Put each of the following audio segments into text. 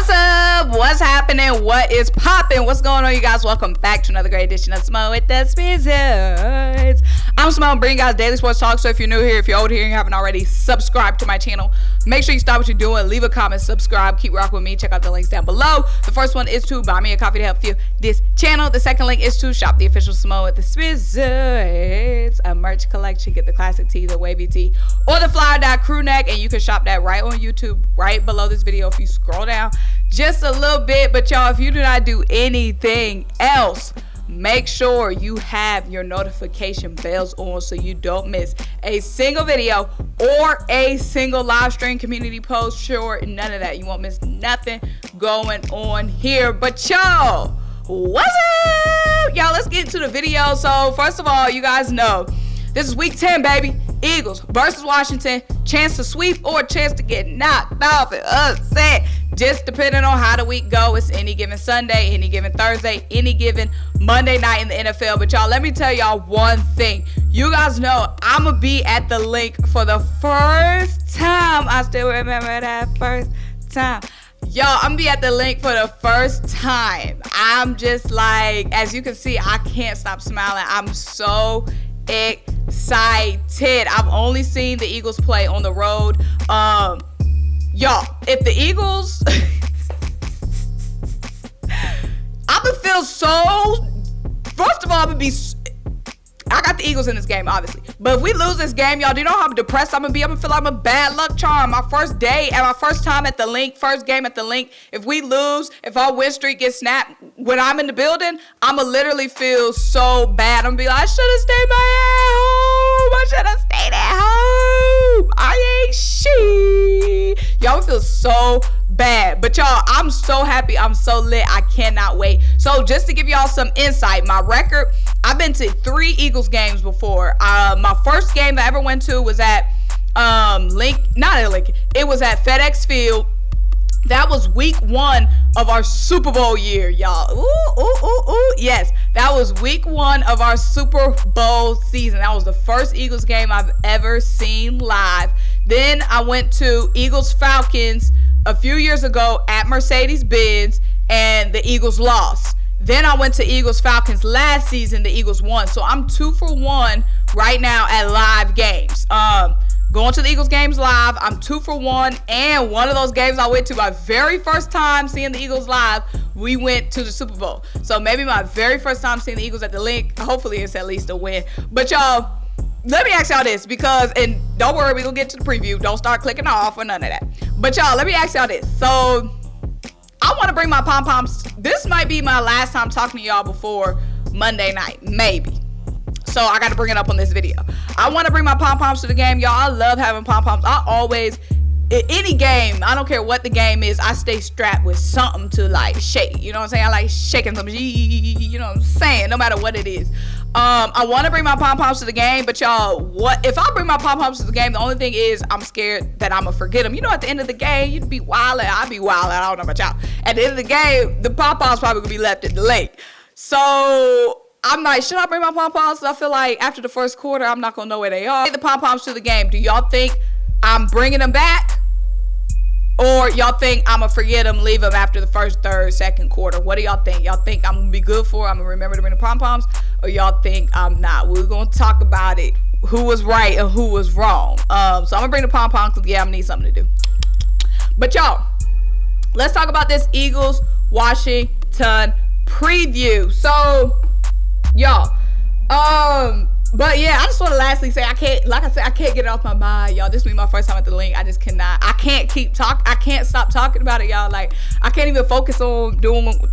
What's up? What's happening? What is popping? What's going on, you guys? Welcome back to another great edition of Symone with the Sports. I'm Symone, bringing you guys daily sports talk. So if you're new here, if you're old here and you haven't already subscribed to my channel, make sure you stop what you're doing, leave a comment, subscribe, keep rocking with me. Check out the links down below. The first one is to buy me a coffee to help fuel this channel. The second link is to shop the official Symone with the Sports, a merch collection. Get the classic tee, the wavy tee, or the fly dye crew neck, and you can shop that right on YouTube, right below this video if you scroll down just a little bit. But y'all, if you do not do anything else, make sure you have your notification bells on so you don't miss a single video or a single live stream, community post, sure, none of that. You won't miss nothing going on here. But y'all, what's up? Y'all, let's get into the video. So first of all, you guys know this is week 10, baby. Eagles versus Washington. Chance to sweep or a chance to get knocked off and upset. Just depending on how the week go. It's any given Sunday, any given Thursday, any given Monday night in the NFL. But y'all, let me tell y'all one thing. You guys know I'm going to be at the link for the first time. I still remember that first time. Y'all, I'm going to be at the link for the first time. I'm just like, as you can see, I can't stop smiling. I'm so excited. I've only seen the Eagles play on the road. Y'all, if the Eagles I'm gonna feel so, first of all, I got the Eagles in this game, obviously, but if we lose this game, y'all, do you know how depressed I'm gonna be? I'm gonna feel like I'm a bad luck charm. My first day and my first time at the link, first game at the link, if we lose, if our win streak gets snapped when I'm in the building, I'm gonna literally feel so bad. I'm gonna be like, I should have stayed home. I should have stayed at home. I ain't shit. Y'all feel so bad. But y'all, I'm so happy. I'm so lit. I cannot wait. So just to give y'all some insight, my record, I've been to 3 Eagles games before. My first game that I ever went to was at it was at FedEx Field. That was week 1 of our Super Bowl year, y'all. Ooh. Yes, that was week 1 of our Super Bowl season. That was the first Eagles game I've ever seen live. Then I went to Eagles Falcons a few years ago at Mercedes-Benz, and the Eagles lost. Then I went to Eagles Falcons last season. The Eagles won. So I'm 2 for 1 right now at live games. Going to the Eagles games live, I'm 2 for 1. And one of those games I went to, my very first time seeing the Eagles live, we went to the Super Bowl. So maybe my very first time seeing the Eagles at the link. Hopefully it's at least a win. But y'all, let me ask y'all this, because, and don't worry, we're going to get to the preview. Don't start clicking off or none of that. But y'all, let me ask y'all this. So I want to bring my pom-poms. This might be my last time talking to y'all before Monday night, maybe. So I got to bring it up on this video. I want to bring my pom-poms to the game. Y'all, I love having pom-poms. I always, in any game, I don't care what the game is, I stay strapped with something to like shake. You know what I'm saying? I like shaking some, you know what I'm saying? No matter what it is. I want to bring my pom-poms to the game, but y'all, what if I bring my pom-poms to the game? The only thing is I'm scared that I'm gonna forget them. You know, at the end of the game, you'd be wildin', I'd be wildin'. I don't know about y'all. At the end of the game, the pom-poms probably gonna be left at the lake. So I'm like, should I bring my pom-poms? I feel like after the first quarter, I'm not gonna know where they are. Take the pom-poms to the game. Do y'all think I'm bringing them back? Or y'all think I'm going to forget them, leave them after the first, third, second quarter? What do y'all think? Y'all think I'm going to be good for it? I'm going to remember to bring the pom-poms? Or y'all think I'm not? We're going to talk about it. Who was right and who was wrong. So I'm going to bring the pom-poms because, yeah, I'm going to need something to do. But y'all, let's talk about this Eagles-Washington preview. So, y'all, but yeah, I just want to lastly say, I can't get it off my mind, y'all. This will be my first time at the link. I just cannot. I can't stop talking about it, y'all. Like, I can't even focus on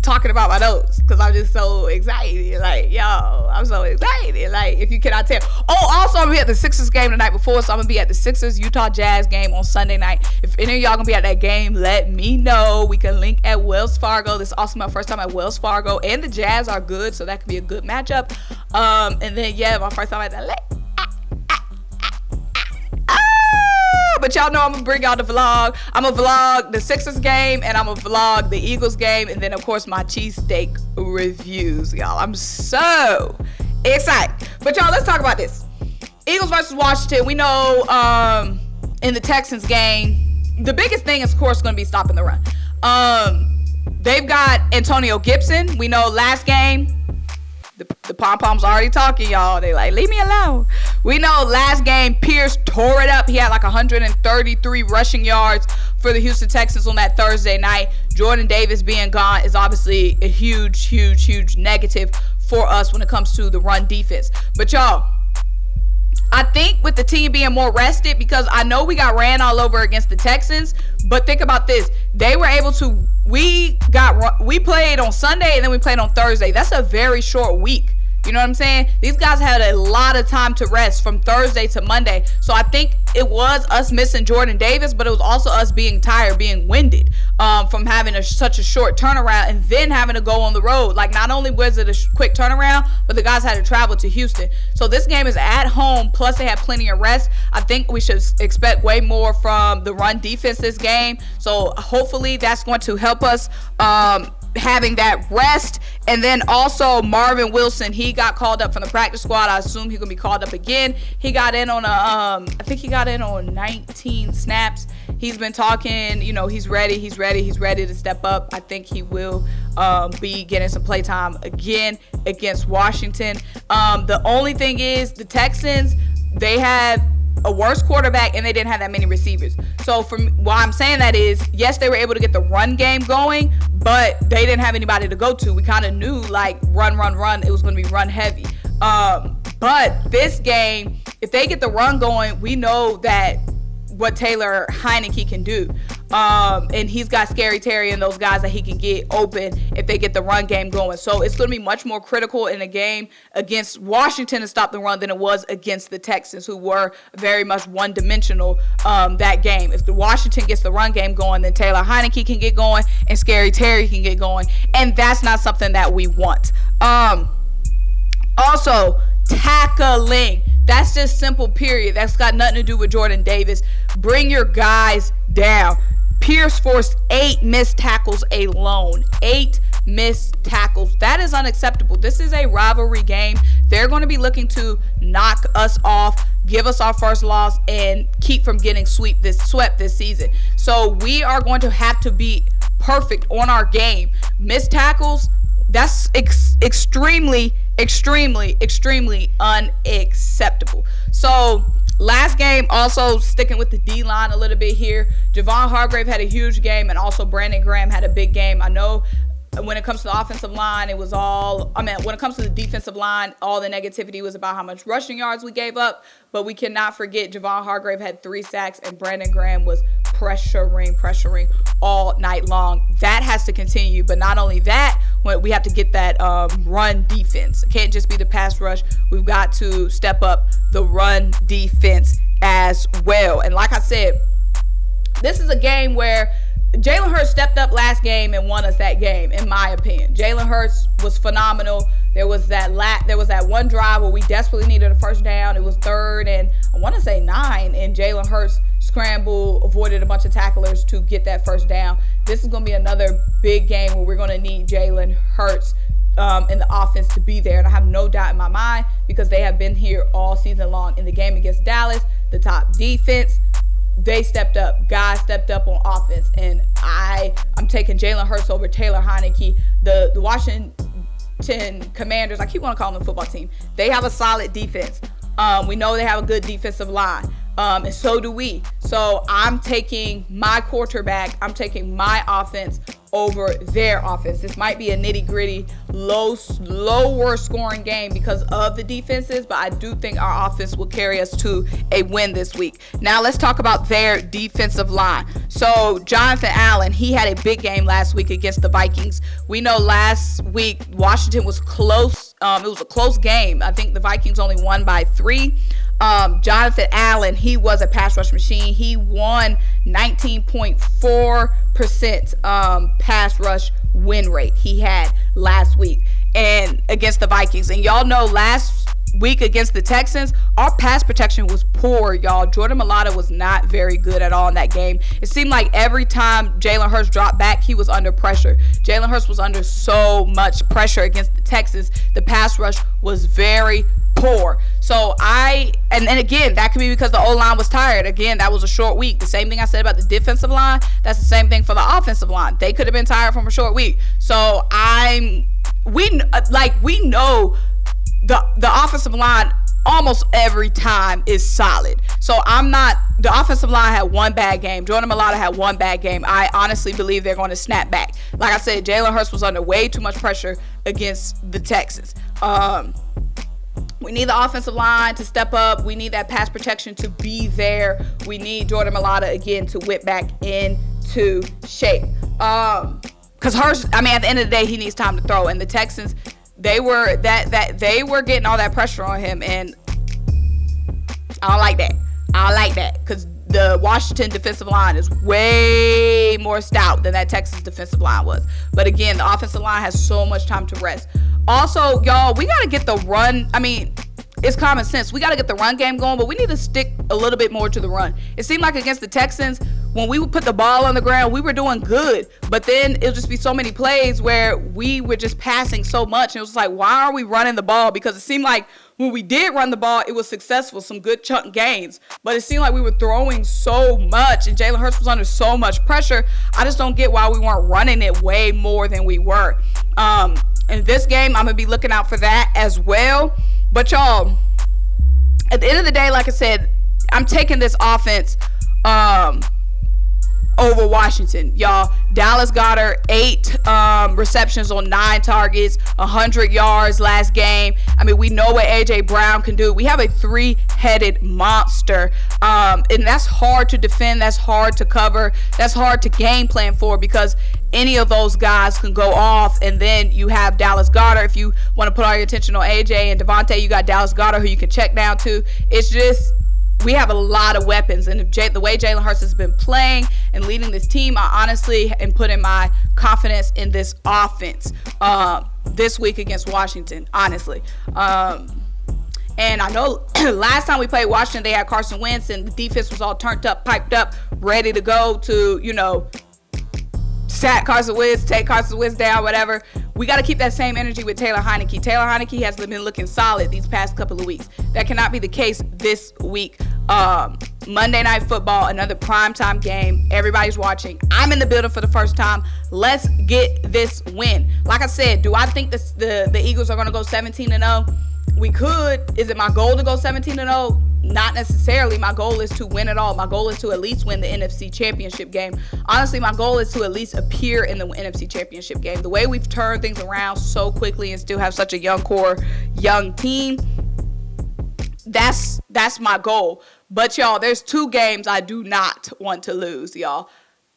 talking about my notes because I'm just so excited. Like, y'all, I'm so excited. Like, if you cannot tell. Oh, also, I'm gonna be at the Sixers game the night before, so I'm gonna be at the Sixers Utah Jazz game on Sunday night. If any of y'all gonna be at that game, let me know. We can link at Wells Fargo. This is also my first time at Wells Fargo, and the Jazz are good, so that could be a good matchup. And then yeah, my first time at the lake. But y'all know I'm gonna bring y'all the vlog. I'm gonna vlog the Sixers game, and I'm gonna vlog the Eagles game, and then of course my cheesesteak reviews, y'all. I'm so excited. But y'all, let's talk about this. Eagles versus Washington. We know in the Texans game, the biggest thing is, of course, going to be stopping the run. They've got Antonio Gibson. We know last game, the pom-poms already talking, y'all. They like, leave me alone. We know last game, Pierce tore it up. He had like 133 rushing yards for the Houston Texans on that Thursday night. Jordan Davis being gone is obviously a huge negative for us when it comes to the run defense. But y'all, I think with the team being more rested, because I know we got ran all over against the Texans, but think about this. They were able to, we played on Sunday and then we played on Thursday. That's a very short week. You know what I'm saying? These guys had a lot of time to rest from Thursday to Monday. So I think it was us missing Jordan Davis, but it was also us being tired, being winded from having such a short turnaround and then having to go on the road. Like, not only was it a quick turnaround, but the guys had to travel to Houston. So this game is at home, plus they had plenty of rest. I think we should expect way more from the run defense this game. So hopefully that's going to help us having that rest. And then also Marvin Wilson, he got called up from the practice squad. I assume he's gonna be called up again. He got in on I think he got in on 19 snaps. He's been talking, you know, he's ready to step up. I think he will be getting some play time again against Washington. The only thing is the Texans, they have a worse quarterback and they didn't have that many receivers. So why I'm saying that is, yes, they were able to get the run game going, but they didn't have anybody to go to. We kind of knew, like, run, it was going to be run heavy. But this game, if they get the run going, we know that what Taylor Heinicke can do. And he's got Scary Terry and those guys that he can get open if they get the run game going. So it's going to be much more critical in a game against Washington to stop the run than it was against the Texans, who were very much one-dimensional that game. If the Washington gets the run game going, then Taylor Heinicke can get going and Scary Terry can get going. And that's not something that we want. Also, tackling. That's just simple, period. That's got nothing to do with Jordan Davis. Bring your guys down. Pierce forced 8 missed tackles alone. 8 missed tackles. That is unacceptable. This is a rivalry game. They're going to be looking to knock us off, give us our first loss, and keep from getting swept this season. So we are going to have to be perfect on our game. Missed tackles, that's extremely unacceptable. So last game, also sticking with the D-line a little bit here, Javon Hargrave had a huge game, and also Brandon Graham had a big game. I know when it comes to the offensive line, when it comes to the defensive line, all the negativity was about how much rushing yards we gave up, but we cannot forget Javon Hargrave had 3 sacks and Brandon Graham was pressuring all night long. That has to continue, but not only that, we have to get that run defense. It can't just be the pass rush. We've got to step up the run defense as well. And like I said, this is a game where Jalen Hurts stepped up last game and won us that game, in my opinion. Jalen Hurts was phenomenal. There was that one drive where we desperately needed a first down. It was 3rd and I want to say 9, and Jalen Hurts scrambled, avoided a bunch of tacklers to get that first down. This is going to be another big game where we're going to need Jalen Hurts in the offense to be there. And I have no doubt in my mind, because they have been here all season long. In the game against Dallas, the top defense, they stepped up. Guys stepped up on offense. And I'm taking Jalen Hurts over Taylor Heinicke. The Washington Commanders, I keep wanting to call them the football team, they have a solid defense. We know they have a good defensive line. And so do we. So I'm taking my quarterback, I'm taking my offense over their offense. This might be a nitty-gritty, lower scoring game because of the defenses, but I do think our offense will carry us to a win this week. Now let's talk about their defensive line. So Jonathan Allen, he had a big game last week against the Vikings. We know last week Washington was close. It was a close game. I think the Vikings only won by 3. Jonathan Allen, he was a pass rush machine. He won 19.4% pass rush win rate he had last week and against the Vikings. And y'all know last week against the Texans, our pass protection was poor, y'all. Jordan Mailata was not very good at all in that game. It seemed like every time Jalen Hurts dropped back, he was under pressure. Jalen Hurts was under so much pressure against the Texans. The pass rush was very poor. So and again, that could be because the O-line was tired. Again, that was a short week. The same thing I said about the defensive line, that's the same thing for the offensive line. They could have been tired from a short week. So we know the offensive line almost every time is solid. So the offensive line had one bad game. Jordan Mailata had one bad game. I honestly believe they're going to snap back. Like I said, Jalen Hurts was under way too much pressure against the Texans. We need the offensive line to step up. We need that pass protection to be there. We need Jordan Mailata again to whip back into shape. Because Hurts, at the end of the day, he needs time to throw. And the Texans, they were getting all that pressure on him, and I don't like that. I don't like that because the Washington defensive line is way more stout than that Texas defensive line was. But again, the offensive line has so much time to rest. Also, y'all, we got to get the run. It's common sense. We got to get the run game going, but we need to stick a little bit more to the run. It seemed like against the Texans, when we would put the ball on the ground, we were doing good. But then it'll just be so many plays where we were just passing so much. And it was like, why are we running the ball? Because it seemed like when we did run the ball, it was successful, some good chunk gains. But it seemed like we were throwing so much, and Jalen Hurts was under so much pressure. I just don't get why we weren't running it way more than we were. In this game, I'm going to be looking out for that as well. But y'all, at the end of the day, like I said, I'm taking this offense over Washington. Y'all, Dallas Goedert, 8 receptions on 9 targets, 100 yards last game. We know what A.J. Brown can do. We have a 3-headed monster. And that's hard to defend. That's hard to cover. That's hard to game plan for because any of those guys can go off. And then you have Dallas Goedert. If you want to put all your attention on A.J. and DEVONTA, you got Dallas Goedert who you can check down to. It's just, we have a lot of weapons, and the way Jalen Hurts has been playing and leading this team, I honestly am putting my confidence in this offense this week against Washington, honestly. And I know last time we played Washington, they had Carson Wentz, and the defense was all turned up, piped up, ready to go to, sack Carson Wentz, take Carson Wentz down, whatever. We got to keep that same energy with Taylor Heinicke. Taylor Heinicke has been looking solid these past couple of weeks. That cannot be the case this week. Monday Night Football, another primetime game. Everybody's watching. I'm in the building for the first time. Let's get this win. Like I said, do I think the Eagles are going to go 17-0? We could. Is it my goal to go 17-0? Not necessarily. My goal is to win it all. My goal is to at least win the NFC Championship game. Honestly, my goal is to at least appear in the NFC Championship game. The way we've turned things around so quickly and still have such a young core, young team, that's my goal. But y'all, there's 2 games I do not want to lose, y'all.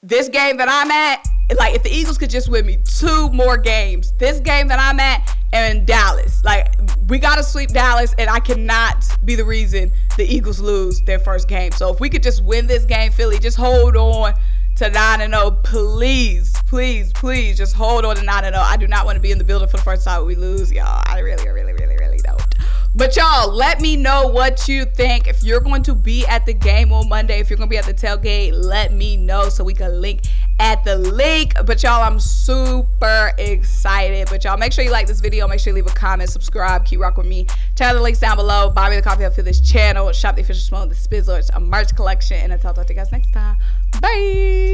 This game that I'm at, like if the Eagles could just win me 2 more games, this game that I'm at and Dallas, like we got to sweep Dallas, and I cannot be the reason the Eagles lose their first game. So if we could just win this game, Philly, just hold on to 9-0, please, please, please, just hold on to 9-0. I do not want to be in the building for the first time we lose, y'all. I really don't. But y'all, let me know what you think. If you're going to be at the game on Monday, if you're going to be at the tailgate, let me know so we can link at the link. But y'all, I'm super excited. But y'all, make sure you like this video. Make sure you leave a comment, subscribe, keep rocking with me. Check out the links down below. Buy me the coffee for this channel. Shop the official Symone the Spizzler. It's a merch collection. And until I talk to you guys next time. Bye.